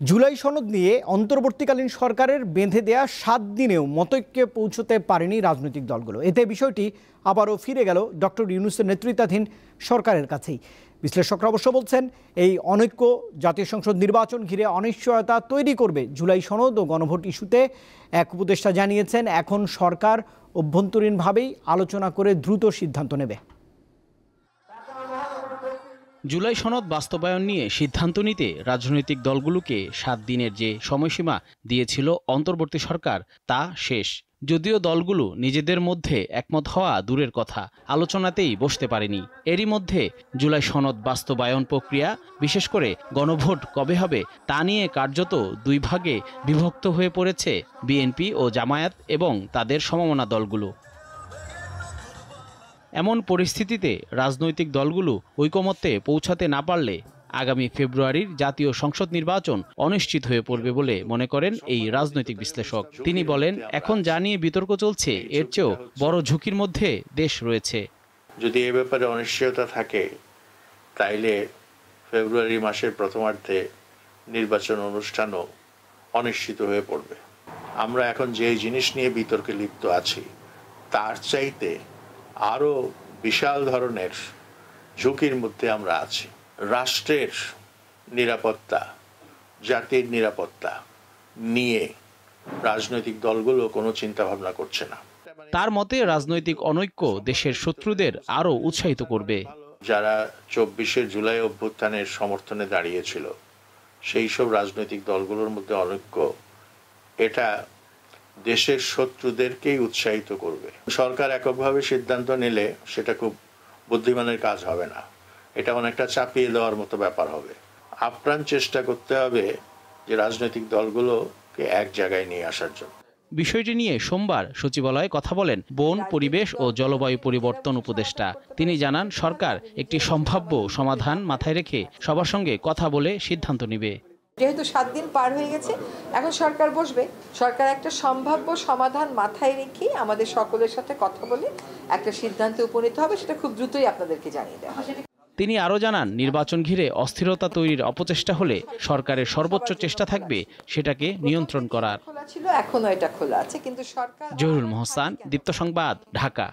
জুলাই সনদ নিয়ে অন্তর্বর্তীকালীন সরকারের বেঁধে দেয়া ৭ দিনেও মতৈক্যে পৌঁছতে পারেনি রাজনৈতিক দলগুলো। এতে বিষয়টি আবারও ফিরে গেল ডক্টর ইউনূসের নেতৃত্বাধীন সরকারের কাছেই। বিশ্লেষকরা অবশ্য বলছেন, এই অনৈক্য জাতীয় সংসদ নির্বাচন ঘিরে অনিশ্চয়তা তৈরি করবে। জুলাই সনদ ও গণভোট ইস্যুতে এক উপদেষ্টা জানিয়েছেন, এখন সরকার অভ্যন্তরীণভাবেই আলোচনা করে দ্রুত সিদ্ধান্ত নেবে। জুলাই সনদ বাস্তবায়ন নিয়ে সিদ্ধান্ত নিতে রাজনৈতিক দলগুলোকে ৭ দিনের যে সময়সীমা দিয়েছিল অন্তর্বর্তী সরকার, তা শেষ। যদিও দলগুলো নিজেদের মধ্যে একমত হওয়া দূরের কথা, আলোচনাতেই বসতে পারেনি। এরই মধ্যে জুলাই সনদ বাস্তবায়ন প্রক্রিয়া, বিশেষ করে গণভোট কবে হবে তা নিয়ে কার্যত দুই ভাগে বিভক্ত হয়ে পড়েছে বিএনপি ও জামায়াত এবং তাদের সমমনা দলগুলো। এমন পরিস্থিতিতে রাজনৈতিক দলগুলো ঐকমত্যে পৌঁছাতে না পারলে আগামী ফেব্রুয়ারির জাতীয় সংসদ নির্বাচন অনিশ্চিত হয়ে পড়বে বলে মনে করেন এই রাজনৈতিক বিশ্লেষক। তিনি বলেন, এখন যা নিয়ে বিতর্ক চলছে এর চেয়েও বড় ঝুঁকির মধ্যে দেশ রয়েছে। যদি এ ব্যাপারে অনিশ্চয়তা থাকে, তাইলে ফেব্রুয়ারি মাসের প্রথমার্ধে নির্বাচন অনুষ্ঠানও অনিশ্চিত হয়ে পড়বে। আমরা এখন যে জিনিস নিয়ে বিতর্কে লিপ্ত আছি, তার চাইতে আরও বিশাল ধরনের ঝুঁকির মধ্যে আমরা আছি। রাষ্ট্রের নিরাপত্তা, জাতির নিরাপত্তা নিয়ে রাজনৈতিক দলগুলো কোনো চিন্তা ভাবনা করছে না। তার মতে রাজনৈতিক অনৈক্য দেশের শত্রুদের আরও উৎসাহিত করবে। যারা ২৪শে জুলাই অভ্যুত্থানের সমর্থনে দাঁড়িয়েছিল, সেই সব রাজনৈতিক দলগুলোর মধ্যে অনৈক্য, এটা দেশের শত্রুদেরকেই উৎসাহিত করবে। সরকার এককভাবে সিদ্ধান্ত নিলে সেটা খুব বুদ্ধিমানের কাজ হবে না, এটা অনেকটা চাপিয়ে দেওয়ার মতো ব্যাপার হবে। আপ্রাণ চেষ্টা করতে হবে যে রাজনৈতিক দলগুলোকে এক জায়গায় নিয়ে আসার জন্য। বিষয়টি নিয়ে সোমবার সচিবালয়ে কথা বলেন বন, পরিবেশ ও জলবায়ু পরিবর্তন উপদেষ্টা। তিনি জানান, সরকার একটি সম্ভাব্য সমাধান মাথায় রেখে সবার সঙ্গে কথা বলে সিদ্ধান্ত নেবে। যেহেতু ৭ দিন পার হয়ে গেছে, এখন সরকার বসবে, সরকার একটা সম্ভাব্য সমাধান মাথায় রেখে আমাদের সকলের সাথে কথা বলে একটা সিদ্ধান্তে উপনীত হবে, সেটা খুব দ্রুতই আপনাদেরকে জানিয়ে দেওয়া হবে। তিনি আরও জানান, নির্বাচন ঘিরে অস্থিরতা তৈরির অপচেষ্টা হলে সরকারের সর্বোচ্চ চেষ্টা থাকবে সেটাকে নিয়ন্ত্রণ করার। খোলা ছিল, এখনো এটা খোলা আছে, কিন্তু সরকার। জহুরুল মোহসান, দীপ্ত সংবাদ, ঢাকা।